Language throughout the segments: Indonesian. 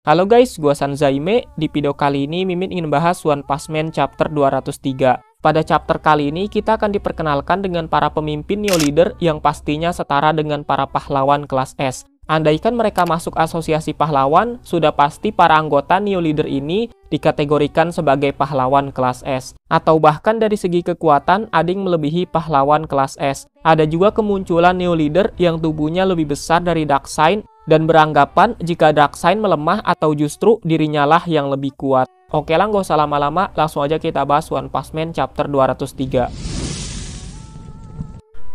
Halo guys, gua Sanzaime. Di video kali ini Mimin ingin bahas One Punch Man chapter 203. Pada chapter kali ini kita akan diperkenalkan dengan para pemimpin Neo Leader yang pastinya setara dengan para pahlawan kelas S. Andaikan mereka masuk asosiasi pahlawan, sudah pasti para anggota Neo Leader ini dikategorikan sebagai pahlawan kelas S. Atau bahkan dari segi kekuatan ada yang melebihi pahlawan kelas S. Ada juga kemunculan Neo Leader yang tubuhnya lebih besar dari Darkseid dan beranggapan jika Darkseid melemah atau justru dirinya lah yang lebih kuat. Oke lah, gak usah lama-lama, langsung aja kita bahas One Punch Man chapter 203.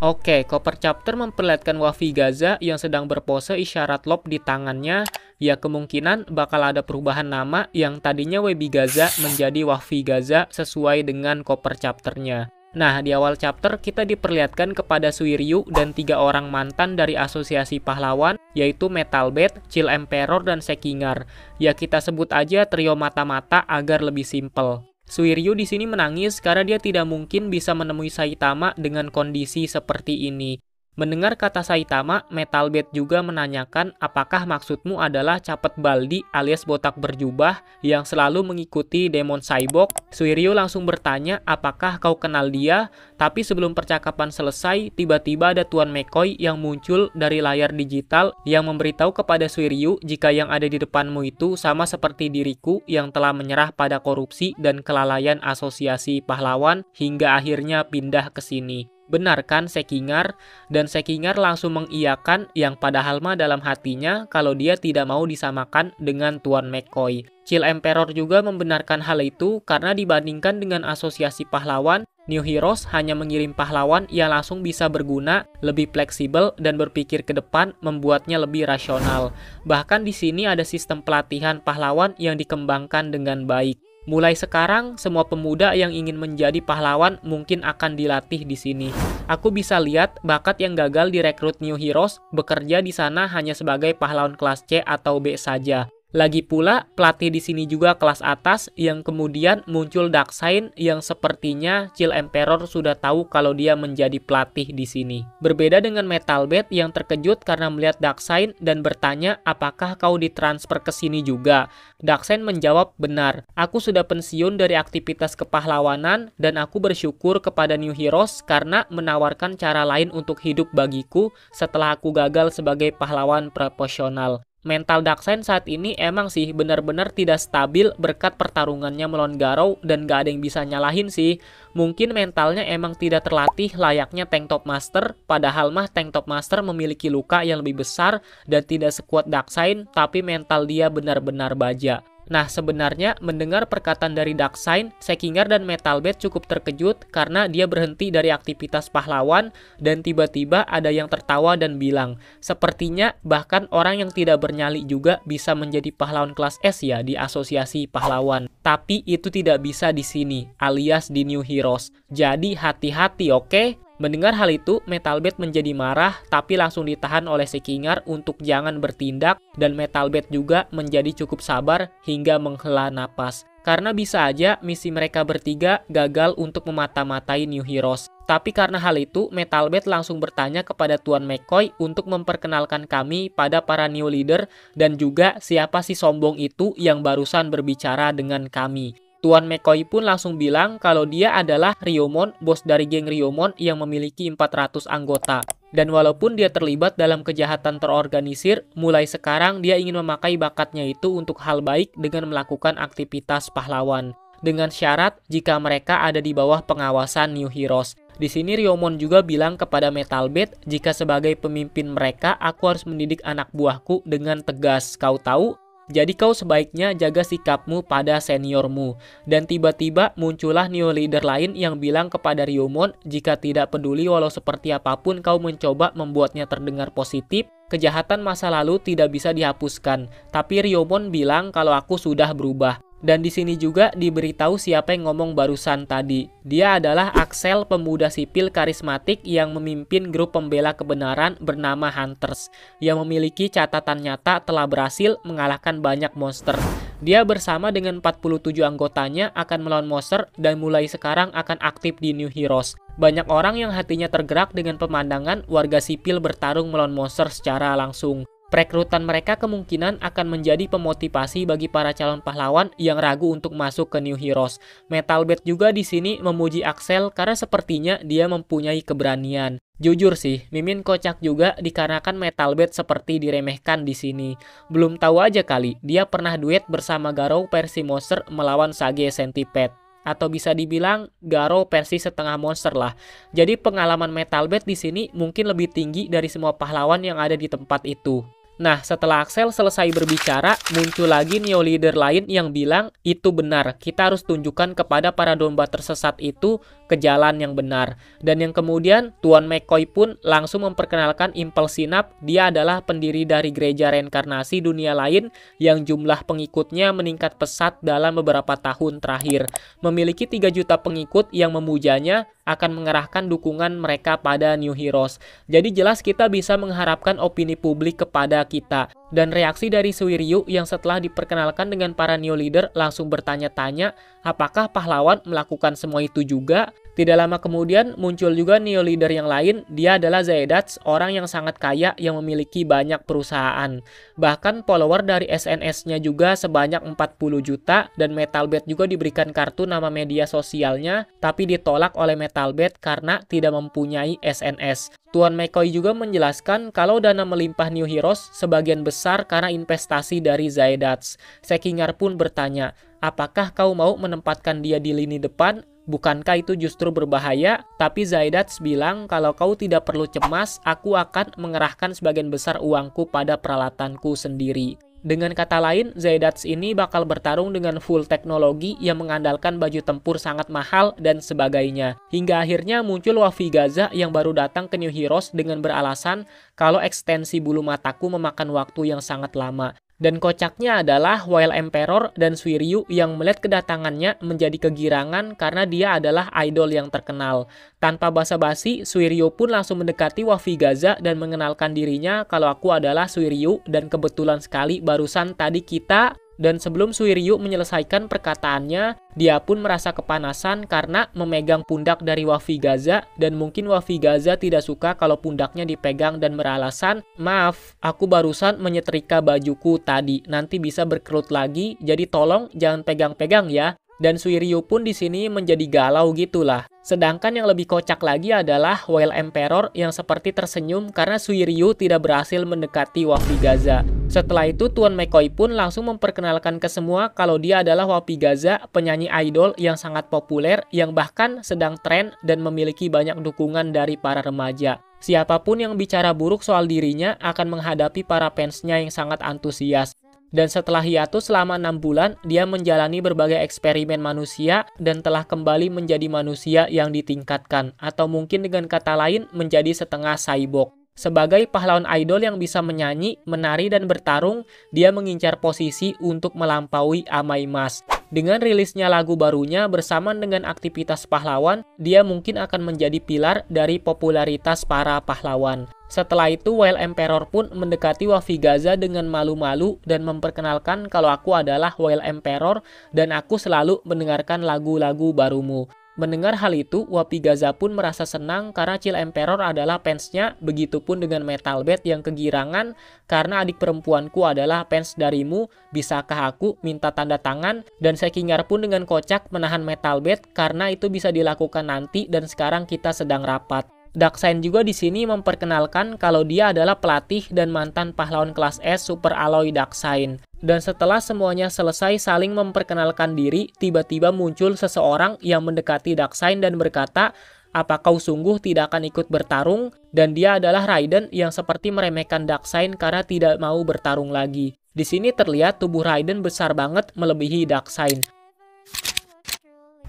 Oke, cover chapter memperlihatkan Wafi Gaza yang sedang berpose isyarat love di tangannya. Ya, kemungkinan bakal ada perubahan nama yang tadinya Webi Gaza menjadi Wafi Gaza sesuai dengan cover chapternya. Nah, di awal chapter kita diperlihatkan kepada Suiryu dan 3 orang mantan dari asosiasi pahlawan, yaitu Metal Bat, Chill Emperor, dan Sekingar. Ya, kita sebut aja trio mata-mata agar lebih simple. Suiryu di sini menangis karena dia tidak mungkin bisa menemui Saitama dengan kondisi seperti ini. Mendengar kata Saitama, Metal Bat juga menanyakan apakah maksudmu adalah Capet Baldi alias botak berjubah yang selalu mengikuti Demon Cyborg. Suiryu langsung bertanya apakah kau kenal dia, tapi sebelum percakapan selesai, tiba-tiba ada Tuan McCoy yang muncul dari layar digital yang memberitahu kepada Suiryu jika yang ada di depanmu itu sama seperti diriku yang telah menyerah pada korupsi dan kelalaian asosiasi pahlawan hingga akhirnya pindah ke sini. Benar kan Sekingar? Dan Sekingar langsung mengiyakan yang padahal mah dalam hatinya kalau dia tidak mau disamakan dengan Tuan McCoy. Chill Emperor juga membenarkan hal itu karena dibandingkan dengan asosiasi pahlawan, New Heroes hanya mengirim pahlawan yang langsung bisa berguna, lebih fleksibel dan berpikir ke depan membuatnya lebih rasional. Bahkan di sini ada sistem pelatihan pahlawan yang dikembangkan dengan baik. Mulai sekarang, semua pemuda yang ingin menjadi pahlawan mungkin akan dilatih di sini. Aku bisa lihat bakat yang gagal direkrut New Heroes bekerja di sana hanya sebagai pahlawan kelas C atau B saja. Lagi pula, pelatih di sini juga kelas atas yang kemudian muncul Darkseid yang sepertinya Chill Emperor sudah tahu kalau dia menjadi pelatih di sini. Berbeda dengan Metal Bat yang terkejut karena melihat Darkseid dan bertanya apakah kau ditransfer ke sini juga. Darkseid menjawab benar, aku sudah pensiun dari aktivitas kepahlawanan dan aku bersyukur kepada New Heroes karena menawarkan cara lain untuk hidup bagiku setelah aku gagal sebagai pahlawan profesional. Mental Darkseid saat ini emang sih benar-benar tidak stabil berkat pertarungannya melawan Garou dan gak ada yang bisa nyalahin sih. Mungkin mentalnya emang tidak terlatih layaknya Tank Top Master, padahal mah Tank Top Master memiliki luka yang lebih besar dan tidak sekuat Darkseid, tapi mental dia benar-benar baja. Nah, sebenarnya mendengar perkataan dari Darkseid, Sekingar dan Metal Bat cukup terkejut karena dia berhenti dari aktivitas pahlawan dan tiba-tiba ada yang tertawa dan bilang, sepertinya bahkan orang yang tidak bernyali juga bisa menjadi pahlawan kelas S ya di asosiasi pahlawan. Tapi itu tidak bisa di sini, alias di New Heroes. Jadi hati-hati, oke? Mendengar hal itu, Metal Bat menjadi marah tapi langsung ditahan oleh Sekingar untuk jangan bertindak dan Metal Bat juga menjadi cukup sabar hingga menghela napas. Karena bisa aja misi mereka bertiga gagal untuk memata-matai New Heroes. Tapi karena hal itu, Metal Bat langsung bertanya kepada Tuan McCoy untuk memperkenalkan kami pada para New Leader dan juga siapa si sombong itu yang barusan berbicara dengan kami. Tuan McCoy pun langsung bilang kalau dia adalah Ryomon, bos dari geng Ryomon yang memiliki 400 anggota. Dan walaupun dia terlibat dalam kejahatan terorganisir, mulai sekarang dia ingin memakai bakatnya itu untuk hal baik dengan melakukan aktivitas pahlawan. Dengan syarat jika mereka ada di bawah pengawasan New Heroes. Di sini Ryomon juga bilang kepada Metal Bat jika sebagai pemimpin mereka aku harus mendidik anak buahku dengan tegas. Kau tahu? Jadi kau sebaiknya jaga sikapmu pada seniormu. Dan tiba-tiba muncullah New Leader lain yang bilang kepada Ryomon jika tidak peduli walau seperti apapun kau mencoba membuatnya terdengar positif, kejahatan masa lalu tidak bisa dihapuskan. Tapi Ryomon bilang kalau aku sudah berubah. Dan di sini juga diberitahu siapa yang ngomong barusan tadi. Dia adalah Axel, pemuda sipil karismatik yang memimpin grup pembela kebenaran bernama Hunters, yang memiliki catatan nyata telah berhasil mengalahkan banyak monster. Dia bersama dengan 47 anggotanya akan melawan monster dan mulai sekarang akan aktif di New Heroes. Banyak orang yang hatinya tergerak dengan pemandangan warga sipil bertarung melawan monster secara langsung. Perekrutan mereka kemungkinan akan menjadi pemotivasi bagi para calon pahlawan yang ragu untuk masuk ke New Heroes. Metal Bat juga di sini memuji Axel karena sepertinya dia mempunyai keberanian. Jujur sih, Mimin kocak juga dikarenakan Metal Bat seperti diremehkan di sini. Belum tahu aja kali, dia pernah duet bersama Garou versi monster melawan Sage Centipede. Atau bisa dibilang Garou versi setengah monster lah. Jadi pengalaman Metal Bat di sini mungkin lebih tinggi dari semua pahlawan yang ada di tempat itu. Nah, setelah Axel selesai berbicara, muncul lagi Neo Leader lain yang bilang, itu benar, kita harus tunjukkan kepada para domba tersesat itu ke jalan yang benar. Dan yang kemudian, Tuan McCoy pun langsung memperkenalkan Impulse Synapse, dia adalah pendiri dari gereja reinkarnasi dunia lain yang jumlah pengikutnya meningkat pesat dalam beberapa tahun terakhir. Memiliki 3 juta pengikut yang memujanya, akan mengerahkan dukungan mereka pada New Heroes. Jadi jelas kita bisa mengharapkan opini publik kepada kita. Dan reaksi dari Suiryu yang setelah diperkenalkan dengan para Neo Leader langsung bertanya-tanya apakah pahlawan melakukan semua itu juga. Tidak lama kemudian muncul juga Neo Leader yang lain, dia adalah Zaidatz, orang yang sangat kaya yang memiliki banyak perusahaan. Bahkan follower dari SNS-nya juga sebanyak 40 juta dan Metal Bat juga diberikan kartu nama media sosialnya, tapi ditolak oleh Metal Bat karena tidak mempunyai SNS. Tuan McCoy juga menjelaskan kalau dana melimpah New Heroes sebagian besar karena investasi dari Zaidatz. Sekingar pun bertanya, apakah kau mau menempatkan dia di lini depan? Bukankah itu justru berbahaya? Tapi Zaidatz bilang kalau kau tidak perlu cemas, aku akan mengerahkan sebagian besar uangku pada peralatanku sendiri. Dengan kata lain, Zaidatz ini bakal bertarung dengan full teknologi yang mengandalkan baju tempur sangat mahal dan sebagainya. Hingga akhirnya muncul Wafi Gaza yang baru datang ke New Heroes dengan beralasan kalau ekstensi bulu mataku memakan waktu yang sangat lama. Dan kocaknya adalah Wild Emperor dan Suiryu yang melihat kedatangannya menjadi kegirangan karena dia adalah idol yang terkenal. Tanpa basa-basi, Suiryu pun langsung mendekati Wafi Gaza dan mengenalkan dirinya kalau aku adalah Suiryu dan kebetulan sekali barusan tadi kita. Dan sebelum Suiryu menyelesaikan perkataannya, dia pun merasa kepanasan karena memegang pundak dari Wafi Gaza dan mungkin Wafi Gaza tidak suka kalau pundaknya dipegang dan beralasan, maaf, aku barusan menyetrika bajuku tadi, nanti bisa berkerut lagi, jadi tolong jangan pegang-pegang ya. Dan Suiryu pun di sini menjadi galau gitulah. Sedangkan yang lebih kocak lagi adalah Wild Emperor yang seperti tersenyum karena Suiryu tidak berhasil mendekati Wafi Gaza. Setelah itu Tuan McCoy pun langsung memperkenalkan ke semua kalau dia adalah Wafi Gaza, penyanyi idol yang sangat populer yang bahkan sedang tren dan memiliki banyak dukungan dari para remaja. Siapapun yang bicara buruk soal dirinya akan menghadapi para fansnya yang sangat antusias. Dan setelah hiatus selama 6 bulan, dia menjalani berbagai eksperimen manusia dan telah kembali menjadi manusia yang ditingkatkan, atau mungkin dengan kata lain menjadi setengah cyborg. Sebagai pahlawan idol yang bisa menyanyi, menari, dan bertarung, dia mengincar posisi untuk melampaui Amai Mas. Dengan rilisnya lagu barunya bersamaan dengan aktivitas pahlawan, dia mungkin akan menjadi pilar dari popularitas para pahlawan. Setelah itu, Wild Emperor pun mendekati Wafi Gaza dengan malu-malu dan memperkenalkan kalau aku adalah Wild Emperor dan aku selalu mendengarkan lagu-lagu barumu. Mendengar hal itu, Wafi Gaza pun merasa senang karena Chill Emperor adalah fansnya, begitupun dengan Metal Bat yang kegirangan karena adik perempuanku adalah fans darimu, bisakah aku minta tanda tangan? Dan Sekingar pun dengan kocak menahan Metal Bat karena itu bisa dilakukan nanti dan sekarang kita sedang rapat. Darkseid juga di sini memperkenalkan kalau dia adalah pelatih dan mantan pahlawan kelas S Super Alloy Darkseid. Dan setelah semuanya selesai saling memperkenalkan diri, tiba-tiba muncul seseorang yang mendekati Darkseid dan berkata, apa kau sungguh tidak akan ikut bertarung? Dan dia adalah Raiden yang seperti meremehkan Darkseid karena tidak mau bertarung lagi. Di sini terlihat tubuh Raiden besar banget melebihi Darkseid.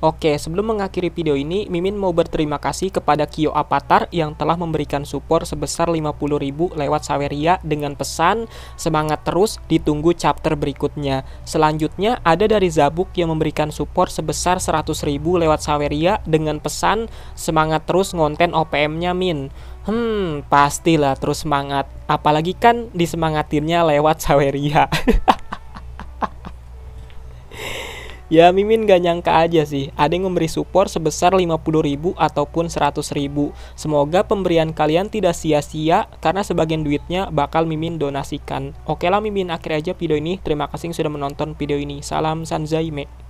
Oke, sebelum mengakhiri video ini, Mimin mau berterima kasih kepada Kyo Avatar yang telah memberikan support sebesar 50.000 lewat Saweria dengan pesan semangat terus, ditunggu chapter berikutnya. Selanjutnya ada dari Zabuk yang memberikan support sebesar 100.000 lewat Saweria dengan pesan semangat terus ngonten OPM-nya Min. Pastilah terus semangat, apalagi kan disemangatinnya lewat Saweria. Ya, Mimin gak nyangka aja sih, ada yang memberi support sebesar 50.000 ataupun 100.000. Semoga pemberian kalian tidak sia-sia, karena sebagian duitnya bakal Mimin donasikan. Oke lah, Mimin akhir aja video ini. Terima kasih yang sudah menonton video ini. Salam Sanzaime.